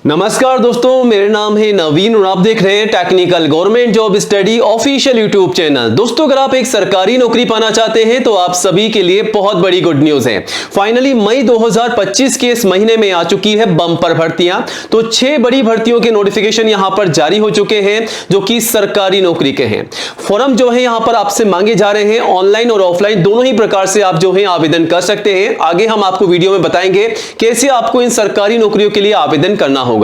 नमस्कार दोस्तों, मेरा नाम है नवीन और आप देख रहे हैं technical government job study official YouTube channel. दोस्तों, अगर आप एक सरकारी नौकरी पाना चाहते हैं तो आप सभी के लिए बहुत बड़ी गुड न्यूज है। फाइनली मई 2025 के इस महीने में आ चुकी है बम्पर भर्तियां। तो 6 बड़ी भर्तियों के नोटिफिकेशन यहां पर जारी हो चुके हैं जो कि सरकारी नौकरी के हैं। फॉर्म जो है यहां पर आपसे मांगे जा रहे हैं, ऑनलाइन और ऑफलाइन दोनों ही प्रकार से आप जो है आवेदन कर सकते हैं। आगे हम आपको वीडियो में बताएंगे कैसे आपको इन सरकारी नौकरियों के लिए आवेदन करना होगा।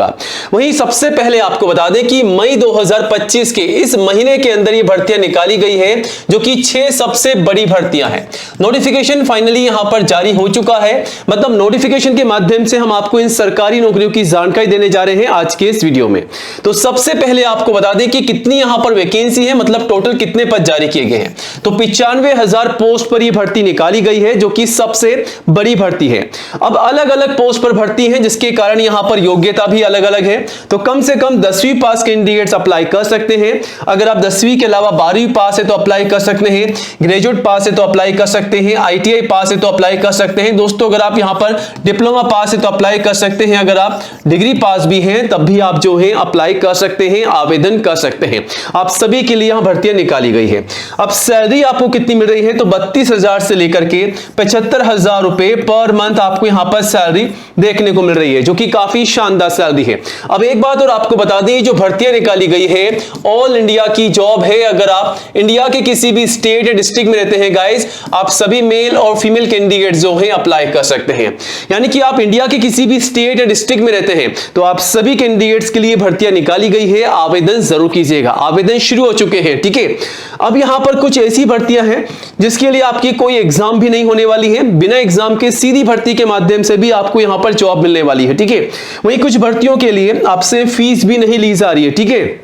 वहीं सबसे पहले आपको बता दें कि मई 2025 के इस महीने के अंदर ये भर्तियां निकाली गई है जो कि 6 सबसे बड़ी भर्तियां हैं। नोटिफिकेशन फाइनली यहां पर जारी हो चुका है। मतलब नोटिफिकेशन के माध्यम से हम आपको इन सरकारी नौकरियों की जानकारी देने जा रहे हैं आज के इस वीडियो में। तो सबसे पहले आपको बता दें कि कितनी यहां पर वैकेंसी है, मतलब टोटल कितने पद जारी किए गए हैं। तो 95,000 पोस्ट पर यह भर्ती निकाली गई है जो कि सबसे बड़ी भर्ती है। अब अलग अलग पोस्ट पर भर्ती है जिसके कारण यहां पर योग्यता भी अलग अलग है। तो कम से कम 10वीं पास कैंडिडेट्स अप्लाई कर सकते हैं। अगर आप 10वीं के अलावा 12वीं पास है तो अप्लाई कर सकते हैं, ग्रेजुएट पास है तो अप्लाई कर सकते हैं, आईटीआई पास है तो अप्लाई कर सकते हैं। दोस्तों, अगर आप यहां पर डिप्लोमा पास है तो अप्लाई कर सकते हैं। अगर आप डिग्री पास भी हैं तब भी आप जो है अप्लाई कर सकते हैं, आवेदन कर सकते हैं। आप सभी के लिए यहां भर्तियां निकाली गई है। अब सैलरी आपको कितनी मिल रही है तो 32,000 से लेकर के 75,000 रुपए पर मंथ आपको यहां पर सैलरी देखने को मिल रही है जो कि काफी शानदार सैलरी है। अब एक बात और आपको बता दें, जो भर्तियां निकाली गई है ऑल इंडिया की जॉब है। अगर आप इंडिया के किसी भी स्टेट या डिस्ट्रिक्ट में रहते हैं गाइस, आप सभी मेल और फीमेल कैंडिडेट जो हैं अप्लाई कर सकते हैं। यानी कि आप इंडिया के किसी भी स्टेट या डिस्ट्रिक्ट में रहते हैं तो आप सभी कैंडिडेट्स के लिए भर्तियां निकाली गई है। आवेदन जरूर कीजिएगा, आवेदन शुरू हो चुके हैं। ठीक है, अब यहां पर कुछ ऐसी भर्तियां हैं जिसके लिए आपकी कोई एग्जाम भी नहीं होने वाली है। बिना एग्जाम के सीधी भर्ती के माध्यम से भी आपको यहां पर जॉब मिलने वाली है। ठीक है, वहीं कुछ भर्तियों के लिए आपसे फीस भी नहीं ली जा रही है। ठीक है,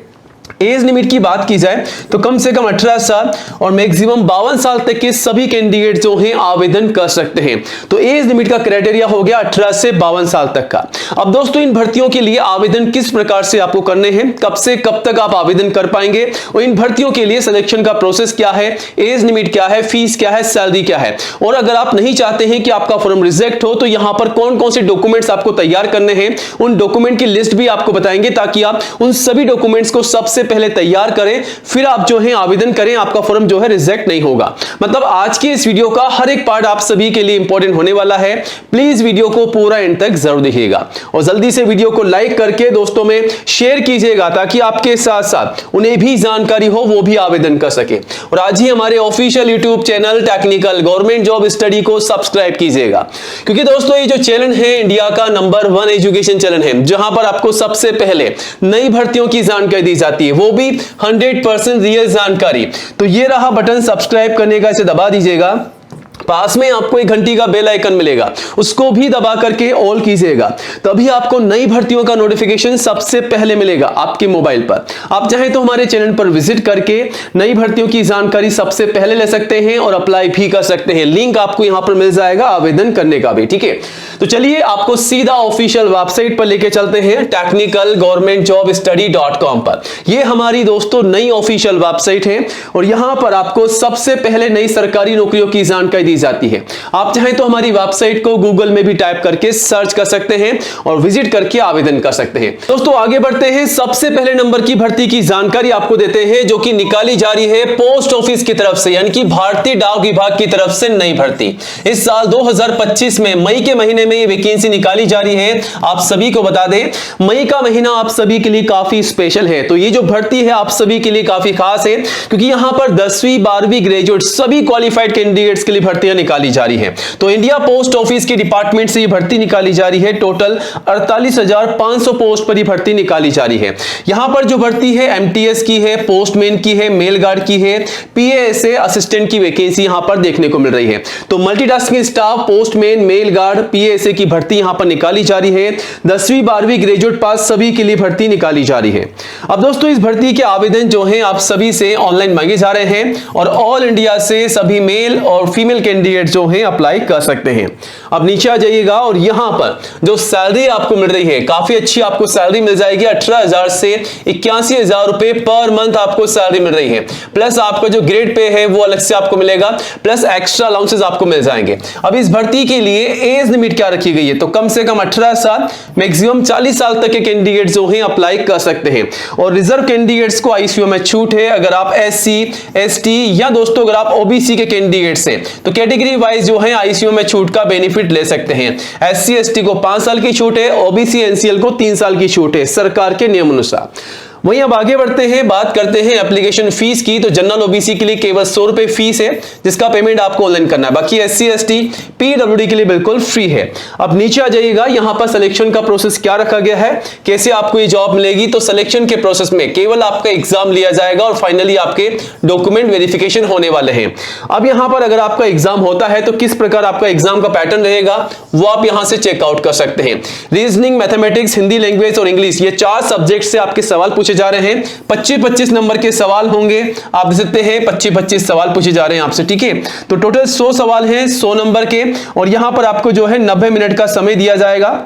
एज लिमिट की बात की जाए तो कम से कम 18 साल और मैक्सिमम 52 साल तक के सभी कैंडिडेट जो हैं आवेदन कर सकते हैं। तो एज लिमिट का क्राइटेरिया हो गया 18 से 52 साल तक का। अब दोस्तों, इन भर्तियों के लिए आवेदन किस प्रकार से आपको करने हैं, कब से कब तक आप आवेदन कर पाएंगे और इन भर्तियों के लिए सिलेक्शन का प्रोसेस क्या है, एज लिमिट क्या है, फीस क्या है, सैलरी क्या है, और अगर आप नहीं चाहते हैं कि आपका फॉर्म रिजेक्ट हो तो यहां पर कौन कौन से डॉक्यूमेंट्स आपको तैयार करने हैं, उन डॉक्यूमेंट की लिस्ट भी आपको बताएंगे ताकि आप उन सभी डॉक्यूमेंट्स को सबसे पहले तैयार करें, फिर आप जो है आवेदन करें, आपका फॉर्म जो है रिजेक्ट नहीं होगा। मतलब आज के इस वीडियो का हर एक पार्ट आप सभी के लिए इंपॉर्टेंट होने वाला है। प्लीज वीडियो को पूरा एंड तक जरूर देखिएगा और जल्दी से वीडियो को लाइक करके दोस्तों में शेयर कीजिएगा ताकि आपके साथ साथ उन्हें भी जानकारी हो, वो भी आवेदन कर सके। और आज ही हमारे official YouTube channel technical government job study को सब्सक्राइब कीजिएगा, क्योंकि दोस्तों ये जो चैनल है इंडिया का नंबर 1 एजुकेशन चैनल है जहां पर आपको सबसे पहले नई भर्तियों की जानकारी दी जाती है, वो भी 100% रियल जानकारी। तो ये रहा बटन सब्सक्राइब करने का, इसे दबा दीजिएगा। पास में आपको एक घंटी का बेल आइकन मिलेगा, उसको भी दबा करके ऑल कीजिएगा, तभी आपको नई भर्तियों का नोटिफिकेशन सबसे पहले मिलेगा आपके मोबाइल पर। आप चाहें तो हमारे चैनल पर विजिट करके नई भर्तियों की जानकारी सबसे पहले ले सकते हैं और अप्लाई भी कर सकते हैं। लिंक आपको यहां पर मिल जाएगा आवेदन करने का भी। ठीक है, तो चलिए आपको सीधा ऑफिशियल वेबसाइट पर लेके चलते हैं, टेक्निकल गवर्नमेंट जॉब स्टडी.com पर। यह हमारी दोस्तों नई ऑफिशियल वेबसाइट है और यहां पर आपको सबसे पहले नई सरकारी नौकरियों की जानकारी दी जाती है। आप चाहें तो हमारी वेबसाइट को गूगल में भी टाइप करके सर्च कर सकते हैं और विजिट करके आवेदन कर सकते हैं। दोस्तों आगे बढ़ते हैं, सबसे पहले नंबर की भर्ती की जानकारी आपको देते हैं जो कि निकाली जा रही है पोस्ट ऑफिस की तरफ से, यानी कि भारतीय डाक विभाग की तरफ से नई भर्ती। इस साल 2025 में मई के महीने में ये वैकेंसी निकाली जा रही है। आप सभी को बता दें, मई का महीना आप सभी के लिए काफी स्पेशल है। तो ये जो भर्ती है आप सभी के लिए काफी खास है क्योंकि यहां पर 10वीं 12वीं ग्रेजुएट सभी क्वालिफाइड कैंडिडेट्स के लिए भर्तियां निकाली जा रही है। तो इंडिया पोस्ट ऑफिस के डिपार्टमेंट से ये भर्ती निकाली जा रही है। टोटल 48,500 पोस्ट पर ये भर्ती निकाली जा रही है। यहां पर जो भर्ती है एमटीएस की है, पोस्टमैन की है, मेल गार्ड की है, पीएएसए असिस्टेंट की वैकेंसी यहां पर देखने को मिल रही है। तो multitasking staff, postman, mail guard, PASA की भर्ती यहां पर निकाली जा रही है। 10वीं 12वीं ग्रेजुएट पास सभी के लिए भर्ती निकाली जा रही है। अब दोस्तों इस भर्ती के आवेदन जो है आप सभी से ऑनलाइन मांगे जा रहे हैं और ऑल इंडिया से सभी मेल और फीमेल कैंडिडेट जो हैं अप्लाई कर सकते हैं। अब नीचे आ जाइएगा और यहां पर जो सैलरी आपको मिल रही है, काफी अच्छी आपको सैलरी मिल जाएगी। 18,000 से 81,000 रुपए पर मंथ आपको सैलरी मिल रही है। प्लस आपका जो ग्रेड पे है वो अलग से आपको मिलेगा, प्लस एक्स्ट्रा अलाउंसेस आपको मिल जाएंगे। अब इस भर्ती के लिए एज लिमिट क्या रखी गई है, तो कम से कम 18 साल, मैक्सिमम 40 साल तक के कैंडिडेट जो हैं अप्लाई कर सकते हैं। और रिजर्व कैंडिडेट्स को आईसीयू में छूट है। अगर आप एससी, एसटी या दोस्तों अगर आप ओबीसी के कैंडिडेट्स हैं तो कैटेगरी वाइज जो है आईसीयू में छूट का बेनिफिट ले सकते हैं। एससी, एसटी को 5 साल की छूट है, ओबीसी, एनसीएल को 3 साल की छूट है सरकार के नियम अनुसार। वहीं अब आगे बढ़ते हैं, बात करते हैं एप्लीकेशन फीस की। तो जनरल ओबीसी के लिए केवल 100 रुपए फीस है, जिसका पेमेंट आपको ऑनलाइन करना है। बाकी एससी, एसटी, पीडब्ल्यूडी के लिए बिल्कुल फ्री है। अब नीचे आ जाइएगा, यहां पर सिलेक्शन का प्रोसेस क्या रखा गया है, कैसे आपको ये जॉब मिलेगी। तो सिलेक्शन के प्रोसेस में केवल आपका एग्जाम लिया जाएगा और फाइनली आपके डॉक्यूमेंट वेरिफिकेशन होने वाले हैं। अब यहां पर अगर आपका एग्जाम होता है तो किस प्रकार आपका एग्जाम का पैटर्न रहेगा वो आप यहां से चेकआउट कर सकते हैं। रीजनिंग, मैथमेटिक्स, हिंदी लैंग्वेज और इंग्लिश, ये 4 सब्जेक्ट से आपके सवाल पूछे जा रहे हैं। 25-25 नंबर के सवाल होंगे, आप देख सकते हैं 25-25 सवाल पूछे जा रहे हैं आपसे, ठीक है। तो टोटल 100 सवाल हैं 100 नंबर के, और यहां पर आपको जो है 90 मिनट का समय दिया जाएगा।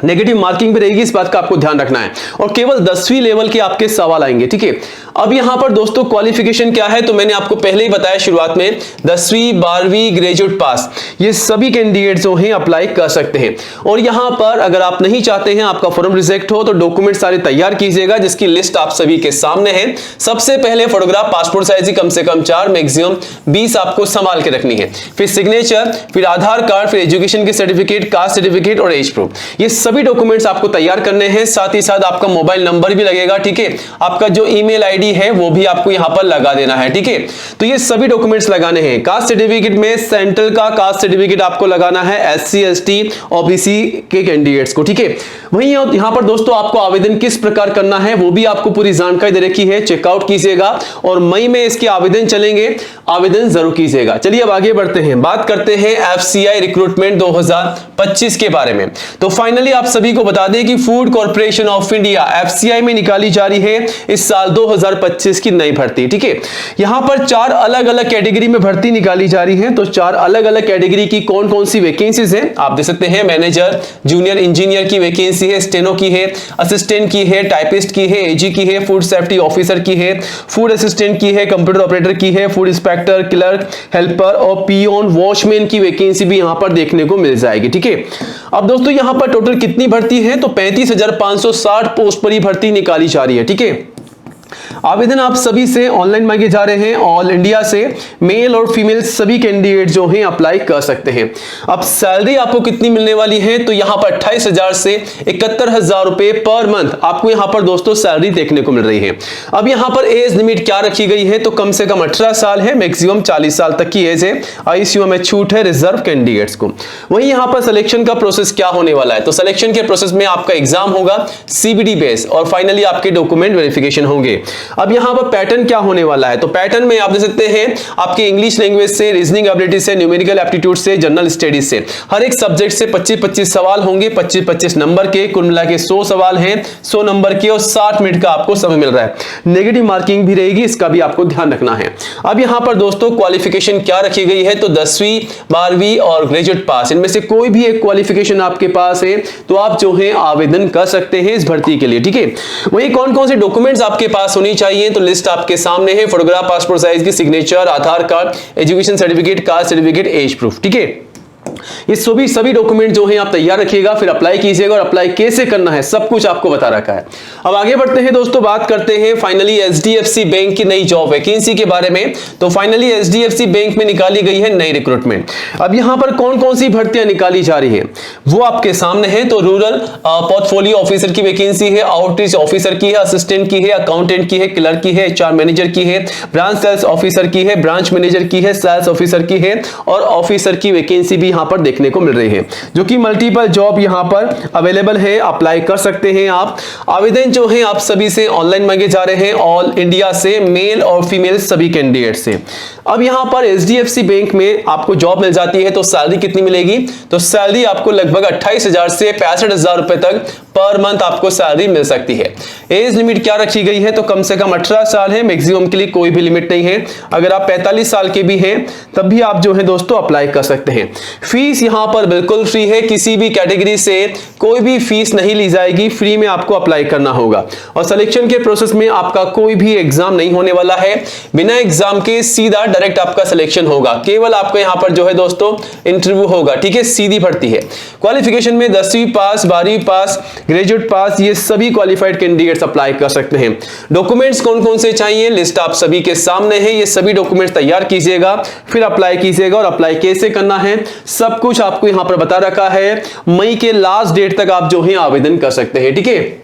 नेगेटिव मार्किंग भी रहेगी, इस बात का आपको ध्यान रखना है। और केवल 10वीं लेवल के आपके सवाल आएंगे, ठीक है। अब यहां पर दोस्तों क्वालिफिकेशन क्या है, तो मैंने आपको पहले ही बताया शुरुआत में, 10वीं 12वीं ग्रेजुएट पास, ये सभी कैंडिडेट जो हैं अप्लाई कर सकते हैं। और यहां पर अगर आप नहीं चाहते हैं आपका फॉर्म रिजेक्ट हो तो डॉक्यूमेंट सारे तैयार कीजिएगा, जिसकी लिस्ट आप सभी के सामने है। सबसे पहले फोटोग्राफ पासपोर्ट साइज की कम से कम 4, मैक्सिमम 20 आपको संभाल के रखनी है। फिर सिग्नेचर, फिर आधार कार्ड, फिर एजुकेशन के सर्टिफिकेट, कास्ट सर्टिफिकेट और एज प्रूफ, ये सभी डॉक्यूमेंट्स आपको तैयार करने हैं। साथ ही साथ आपका मोबाइल नंबर भी लगेगा, ठीक है। आपका जो ईमेल आईडी है वो भी आपको यहां पर लगा देना है, ठीक है। तो ये सभी डॉक्यूमेंट्स लगाने हैं। कास्ट सर्टिफिकेट में सेंट्रल का कास्ट सर्टिफिकेट आपको लगाना है, एससी, एसटी, ओबीसी के कैंडिडेट्स को, ठीक है। वहीं यहां पर दोस्तों आपको आवेदन किस प्रकार करना है वो भी आपको पूरी जानकारी दे रखी है, चेकआउट कीजिएगा। और मई में इसके आवेदन चलेंगे, आवेदन जरूर कीजिएगा। चलिए अब आगे बढ़ते हैं, बात करते हैं एफसीआई रिक्रूटमेंट 2025 के बारे में। तो फाइनली आप सभी को बता दें कि food corporation of India FCI में निकाली जा रही है इस साल 2025 की नई भर्ती, ठीक है। यहां पर 4 अलग अलग कैटेगरी में भर्ती निकाली जा रही है। तो 4 अलग अलग कैटेगरी की कौन कौन सी वैकेंसीज हैं आप देख सकते हैं। मैनेजर, जूनियर इंजीनियर की वैकेंसी है, स्टेनो की है, असिस्टेंट की है, टाइपिस्ट की है, एजी की है, फूड सेफ्टी ऑफिसर की है, फूड असिस्टेंट की है, कंप्यूटर ऑपरेटर की है, फूड इंस्पेक्टर, क्लर्क, हेल्पर और पियोन, वॉचमैन की वैकेंसी भी यहां पर देखने को मिल जाएगी, ठीक है। अब दोस्तों यहां पर टोटल कितनी भर्ती है, तो 35,560 पोस्ट पर ही भर्ती निकाली जा रही है, ठीक है। आवेदन आप सभी से ऑनलाइन मांगे जा रहे हैं। ऑल इंडिया से मेल और फीमेल सभी कैंडिडेट जो हैं अप्लाई कर सकते हैं। अब सैलरी आपको कितनी मिलने वाली है, तो यहां पर 28,000 से 71,000 रुपए पर मंथ आपको यहां पर दोस्तों सैलरी देखने को मिल रही है। अब यहां पर एज लिमिट क्या रखी गई है, तो कम से कम 18 साल है, मैक्सिमम 40 साल तक की एज है। आईसीयू में छूट है रिजर्व कैंडिडेट्स को। वहीं यहां पर सिलेक्शन का प्रोसेस क्या होने वाला है, तो सिलेक्शन के प्रोसेस में आपका एग्जाम होगा सीबीडी बेस और फाइनली आपके डॉक्यूमेंट वेरिफिकेशन होंगे। अब यहां पर पैटर्न क्या होने वाला है, तो पैटर्न में आप देख सकते हैं आपके इंग्लिश लैंग्वेज से, रीजनिंग एबिलिटी से, न्यूमेरिकल एप्टीट्यूड से, जनरल स्टडीज से, हर एक सब्जेक्ट से 25-25 सवाल होंगे, 25-25 नंबर के, कुल मिला के 100 सवाल हैं 100 नंबर के और 60 मिनट का आपको समय मिल रहा है। नेगेटिव मार्किंग भी रहेगी, इसका भी आपको ध्यान रखना है। अब यहां पर दोस्तों क्वालिफिकेशन क्या रखी गई है, तो 10वीं 12वीं और ग्रेजुएट पास, इनमें से कोई भी एक क्वालिफिकेशन आपके पास है तो आप जो है आवेदन कर सकते हैं इस भर्ती के लिए, ठीक है। वही कौन कौन से डॉक्यूमेंट्स आपके पास होनी चाहिए, तो लिस्ट आपके सामने है। फोटोग्राफ पासपोर्ट साइज की, signature, Aadhaar card, education certificate, caste certificate, age proof, ठीक है। ये सभी डॉक्यूमेंट जो हैं आप तैयार रखिएगा, फिर अप्लाई कीजिएगा और अप्लाई कैसे करना है सब कुछ आपको बता रखा है। अब आगे बढ़ते हैं दोस्तों, बात करते हैं फाइनली एचडीएफसी बैंक की नई जॉब वैकेंसी के बारे में। तो फाइनली एचडीएफसी बैंक में निकाली गई है नई रिक्रूटमेंट। अब यहां पर कौन कौन सी भर्तियां निकाली जा रही है वो आपके सामने है। तो रूरल पोर्टफोलियो ऑफिसर की वैकेंसी है, आउटरीच ऑफिसर की है, असिस्टेंट की है, अकाउंटेंट की है, क्लर्क की है, एचआर मैनेजर की है, ब्रांच सेल्स ऑफिसर की है, ब्रांच मैनेजर की है, सेल्स ऑफिसर की है और ऑफिसर की वैकेंसी भी यहां पर देखने को मिल रही है, जो कि मल्टीपल जॉब यहां पर अवेलेबल है, अप्लाई कर सकते हैं आप। आवेदन जो है आप सभी से ऑनलाइन मांगे जा रहे हैं, ऑल इंडिया से मेल और फीमेल सभी कैंडिडेट से। अब यहां पर एचडीएफसी बैंक में आपको जॉब मिल जाती है तो सैलरी कितनी मिलेगी, तो सैलरी आपको लगभग 28,000 से 65,000 रुपए तक पर मंथ आपको सैलरी मिल सकती है। एज लिमिट क्या रखी गई है, तो कम से कम 18 साल है, मैक्सिमम के लिए कोई भी लिमिट नहीं है। अगर आप 45 साल के भी हैं तब भी आप जो है दोस्तों अप्लाई कर सकते हैं। फी फीस यहां पर बिल्कुल फ्री है, किसी भी कैटेगरी से कोई भी फीस नहीं ली जाएगी, फ्री में आपको अप्लाई करना होगा। और सिलेक्शन के प्रोसेस में आपका कोई भी एग्जाम नहीं होने वाला है, बिना एग्जाम के सीधा डायरेक्ट आपका सिलेक्शन होगा। केवल आपका यहां पर जो है दोस्तों इंटरव्यू होगा, ठीक है, सीधी भर्ती है। क्वालिफिकेशन में 10वीं पास, 12वीं पास, ग्रेजुएट पास, ये सभी क्वालिफाइड कैंडिडेट्स अप्लाई कर सकते हैं। डॉक्यूमेंट्स कौन कौन से चाहिए, लिस्ट आप सभी के सामने है। ये सभी डॉक्यूमेंट्स तैयार कीजिएगा, फिर अप्लाई कीजिएगा। और अप्लाई कैसे करना है सब कुछ आपको यहां पर बता रखा है। मई के लास्ट डेट तक आप जो है आवेदन कर सकते हैं, ठीक है।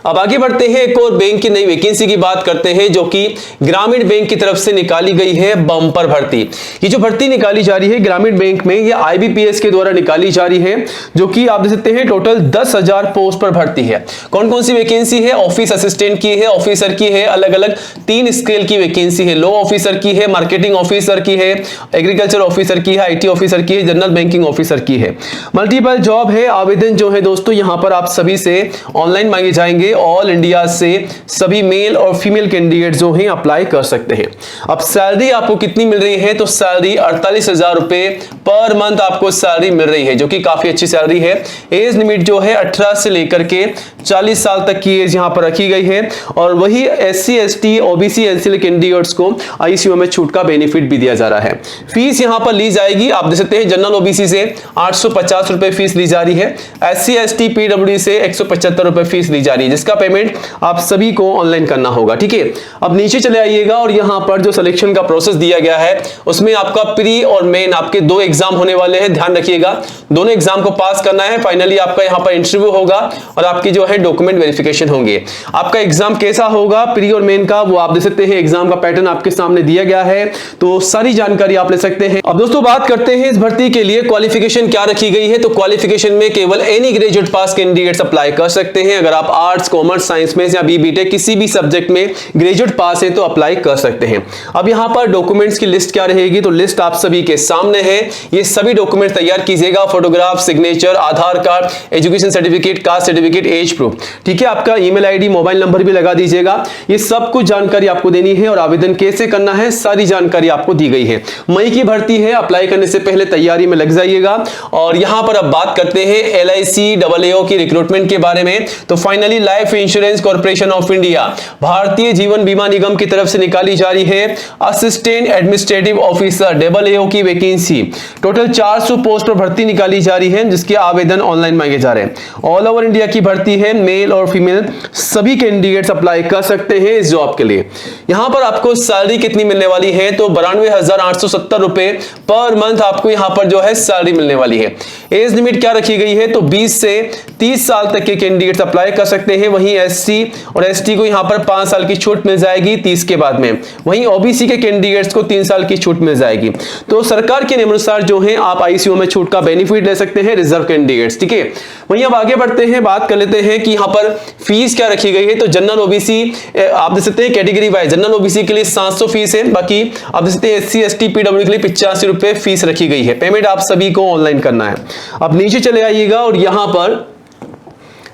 अब आगे बढ़ते हैं, एक और बैंक की नई वैकेंसी की बात करते हैं, जो कि ग्रामीण बैंक की तरफ से निकाली गई है बम्पर भर्ती। ये जो भर्ती निकाली जा रही है ग्रामीण बैंक में, ये IBPS के द्वारा निकाली जा रही है, जो कि आप देख सकते हैं टोटल 10,000 पोस्ट पर भर्ती है। कौन कौन सी वैकेंसी है, ऑफिस असिस्टेंट की है, ऑफिसर की है, अलग अलग 3 स्केल की वैकेंसी है। लो ऑफिसर की है, मार्केटिंग ऑफिसर की है, एग्रीकल्चर ऑफिसर की है, IT ऑफिसर की है, जनरल बैंकिंग ऑफिसर की है। मल्टीपल जॉब है। आवेदन जो है दोस्तों यहां पर आप सभी से ऑनलाइन मांगे जाएंगे। ऑल इंडिया से सभी मेल और फीमेल कैंडिडेट जो हैं अप्लाई कर सकते हैं। अब सैलरी आपको कितनी मिल रही है, तो सैलरी 48,000 रुपए पर मंथ आपको सैलरी मिल रही है, जो कि काफी अच्छी सैलरी है। एज लिमिट जो है 18 से लेकर के 40 साल तक की एज यहां पर रखी गई है। और वही SC ST OBC NCL candidates को ICU में छूट का बेनिफिट भी दिया जा रहा है। फीस यहां पर ली जाएगी, आप देख सकते हैं जनरल OBC से 850 रुपए फीस ली जा रही है, SC ST PWD से 175 रुपए फीस ली जा रही है, जिसका पेमेंट आप सभी को ऑनलाइन करना होगा, ठीक है। अब नीचे चले आइएगा और यहां पर जो सिलेक्शन का प्रोसेस दिया गया है उसमें आपका प्री और मेन आपके 2 एग्जाम होने वाले हैं, ध्यान रखिएगा। दोनों एग्जाम को पास करना है, फाइनली आपका यहां पर इंटरव्यू होगा और आपकी जो है डॉक्यूमेंट वेरिफिकेशन होंगे। आपका एग्जाम कैसा होगा प्री और मेन का, वो आप देख सकते हैं, एग्जाम का पैटर्न आपके सामने दिया गया है, तो सारी जानकारी आप ले सकते हैं। अब दोस्तों बात करते हैं इस भर्ती के लिए क्वालिफिकेशन क्या रखी गई है। तो क्वालिफिकेशन में केवल एनी ग्रेजुएट पास कैंडिडेट्स अप्लाई कर सकते हैं। अगर आप आर्ट्स, कॉमर्स, साइंस में या BBTech किसी भी सब्जेक्ट में ग्रेजुएट पास है तो अप्लाई कर सकते हैं। अब यहां पर डॉक्यूमेंट्स की लिस्ट क्या रहेगी, तो लिस्ट आप सभी के सामने है। ये सभी डॉक्यूमेंट्स तैयार कीजिएगा, photograph, signature, Aadhaar card, education certificate, caste certificate, age proof, ठीक है। आपका ईमेल ID, मोबाइल नंबर भी लगा दीजिएगा। ये सब कुछ जानकारी आपको देनी है और आवेदन कैसे करना है सारी जानकारी आपको दी गई है। मई की भर्ती है, अप्लाई करने से पहले तैयारी में लग जाइएगा। और यहां पर अब बात करते हैं LIC AAO की रिक्रूटमेंट के बारे में। तो finally life insurance corporation of India, Bharatiya Jeevan बीमा निगम की तरफ से निकाली जा रही है असिस्टेंट एडमिनिस्ट्रेटिव ऑफिसर AAO की वैकेंसी। टोटल 400 पोस्ट पर भर्ती निकाली जा रही है, जिसके आवेदन ऑनलाइन मांगे जा रहे हैं। ऑल ओवर इंडिया की भर्ती है, मेल और फीमेल सभी कैंडिडेट्स अप्लाई कर सकते हैं इस जॉब के लिए। यहां पर आपको सैलरी कितनी मिलने वाली है, तो 92,870 रुपए पर मंथ आपको यहां पर जो है सैलरी मिलने वाली है। एज लिमिट क्या रखी गई है, तो 20 से 30 साल तक के कैंडिडेट्स अप्लाई कर सकते हैं। वहीं SC और ST को यहां पर 5 साल की छूट मिल जाएगी 30 के बाद में। वहीं OBC के कैंडिडेट्स को 3 साल की छूट मिल जाएगी। तो सरकार के नियमानुसार जो है आप ICU में छूट का बेनिफिट ले सकते हैं रिजर्व कैंडिडेट्स, ठीक है। वहीं अब आगे बढ़ते हैं, बात कर लेते हैं कि यहां पर फीस क्या रखी गई है। तो जनरल OBC आप देख सकते हैं कैटेगरी वाइज, जनरल OBC के लिए 700 फीस है, बाकी आप देख सकते हैं SC ST PWD के लिए 85 रुपए फीस रखी गई है। पेमेंट आप सभी को ऑनलाइन करना है। अब नीचे चले आइएगा और यहां पर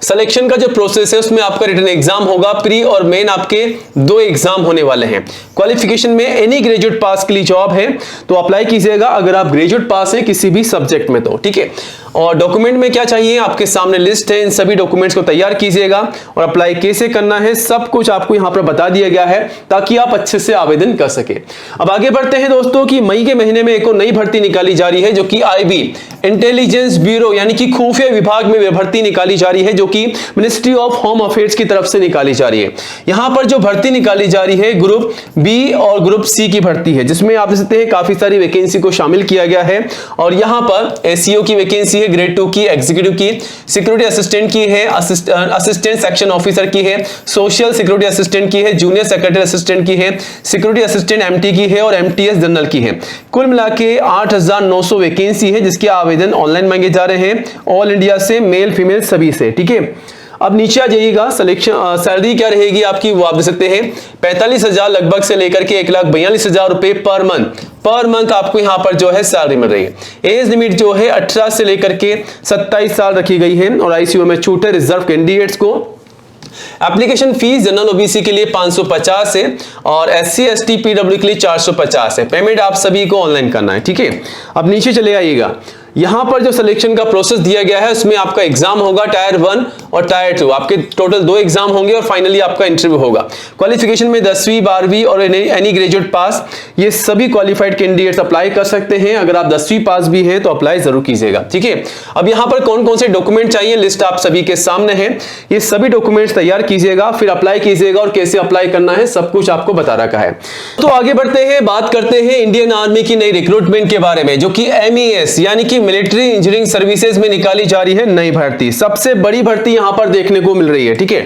सिलेक्शन का जो प्रोसेस है उसमें आपका रिटन एग्जाम होगा। प्री और मेन आपके 2 एग्जाम होने वाले हैं। क्वालिफिकेशन में एनी ग्रेजुएट पास के लिए जॉब है, तो अप्लाई कीजिएगा अगर आप ग्रेजुएट पास हैं किसी भी सब्जेक्ट में, तो ठीक है। और डॉक्यूमेंट में क्या चाहिए आपके सामने लिस्ट है, इन सभी डॉक्यूमेंट्स को तैयार कीजिएगा और अप्लाई कैसे करना है सब कुछ आपको यहां पर बता दिया गया है, ताकि आप अच्छे से आवेदन कर सके। अब आगे बढ़ते हैं दोस्तों कि मई के महीने में एक और नई भर्ती निकाली जा रही है, जो कि IB इंटेलिजेंस ब्यूरो यानी कि खुफिया विभाग में भर्ती निकाली जा रही है, जो कि मिनिस्ट्री ऑफ होम अफेयर्स की तरफ से निकाली जा रही है। यहां पर जो भर्ती निकाली जा रही है ग्रुप B और ग्रुप C की भर्ती है, जिसमें आप देख सकते हैं काफी सारी वैकेंसी को शामिल किया गया है। और यहां पर SEO की वैकेंसी है, ग्रेड 2 की, एग्जीक्यूटिव की, सिक्योरिटी असिस्टेंट की है, असिस्टेंट सेक्शन ऑफिसर की है, सोशल सिक्योरिटी असिस्टेंट की है, जूनियर सेक्रेटरी असिस्टेंट की है, सिक्योरिटी असिस्टेंट MT की है और MTS जनरल की है। कुल मिला के 8,900 वैकेंसी है, जिसके आवेदन ऑनलाइन मांगे जा रहे हैं ऑल इंडिया से, मेल फीमेल सभी से, ठीक है। अब नीचे आ जाइएगा, सिलेक्शन सैलरी क्या रहेगी आपकी वो आप देख सकते हैं 45,000 लगभग से लेकर के 1,42,000 रुपए पर मंथ आपको यहां पर जो है सैलरी मिल रही है। एज लिमिट जो है 18 से लेकर के 27 साल रखी गई है और ICU में छूट है रिजर्व कैंडिडेट्स को। एप्लीकेशन फीस जनरल OBC के लिए 550 है और SC ST PW के लिए 450 है। पेमेंट आप सभी को ऑनलाइन करना है, ठीक है। अब नीचे चले आइएगा, यहां पर जो सिलेक्शन का प्रोसेस दिया गया है उसमें आपका एग्जाम होगा टायर 1 और टायर 2, आपके टोटल 2 एग्जाम होंगे और फाइनली आपका इंटरव्यू होगा। क्वालिफिकेशन में 10वीं 12वीं और एनी ग्रेजुएट पास, ये सभी क्वालिफाइड कैंडिडेट्स अप्लाई कर सकते हैं। अगर आप 10वीं पास भी हैं तो अप्लाई जरूर कीजिएगा, ठीक है। अब यहां पर कौन कौन से डॉक्यूमेंट चाहिए, लिस्ट आप सभी के सामने है। ये सभी डॉक्यूमेंट्स तैयार कीजिएगा, फिर अप्लाई कीजिएगा और कैसे अप्लाई करना है सब कुछ आपको बता रखा है। तो आगे बढ़ते हैं, बात करते हैं इंडियन आर्मी की नई रिक्रूटमेंट के बारे में, जो कि MES यानी कि मिलिट्री इंजीनियरिंग सर्विसेज में निकाली जा रही है नई भर्ती। सबसे बड़ी भर्ती यहां पर देखने को मिल रही है, ठीक है।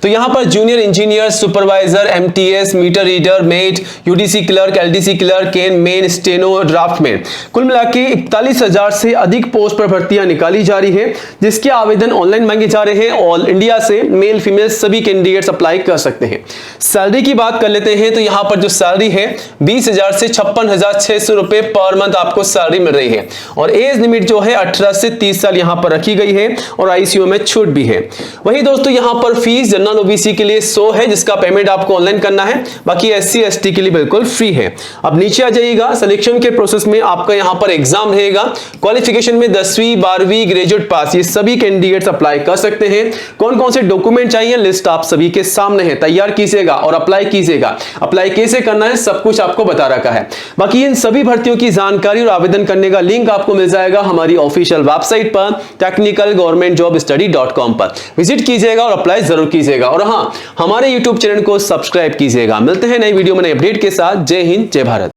तो यहां पर junior engineer, supervisor, MTS, meter reader, mate, UDC clerk, LDC clerk, केन, मेन, स्टेनो, ड्राफ्टमैन, कुल मिला के 41,000 से अधिक पोस्ट पर भर्तियां निकाली जा रही है, जिसके आवेदन ऑनलाइन मांगे जा रहे हैं। ऑल इंडिया से मेल फीमेल सभी कैंडिडेट्स अप्लाई कर सकते हैं। सैलरी की बात कर लेते हैं तो यहां पर जो सैलरी है 20,000 से 56,600 रुपए पर मंथ आपको सैलरी मिल रही है। और एज लिमिट जो है 18 से 30 साल यहां पर रखी गई है और ICU में छूट भी है। वहीं दोस्तों यहां पर फीस जनरल OBC के लिए 100 है, जिसका पेमेंट आपको ऑनलाइन करना है, बाकी SC ST के लिए बिल्कुल फ्री है। अब नीचे आ जाइएगा, सिलेक्शन के प्रोसेस में आपका यहां पर एग्जाम रहेगा। क्वालिफिकेशन में 10वीं 12वीं ग्रेजुएट पास, ये सभी कैंडिडेट्स अप्लाई कर सकते हैं। कौन कौन से डॉक्यूमेंट चाहिए लिस्ट आप सभी के सामने है, तैयार कीजिएगा और अप्लाई कीजिएगा। अप्लाई कैसे करना है सब कुछ आपको बता रखा है। बाकी इन सभी भर्तियों की जानकारी और आवेदन करने का लिंक आपको मिल जाएगा हमारी ऑफिशियल वेबसाइट पर technicalgovernmentjobstudy.com पर विजिट कीजिएगा और अप्लाई जरूर कीजिएगा। और हां, हमारे YouTube चैनल को सब्सक्राइब कीजिएगा। मिलते हैं नई वीडियो में नए अपडेट के साथ। जय हिंद, जय भारत।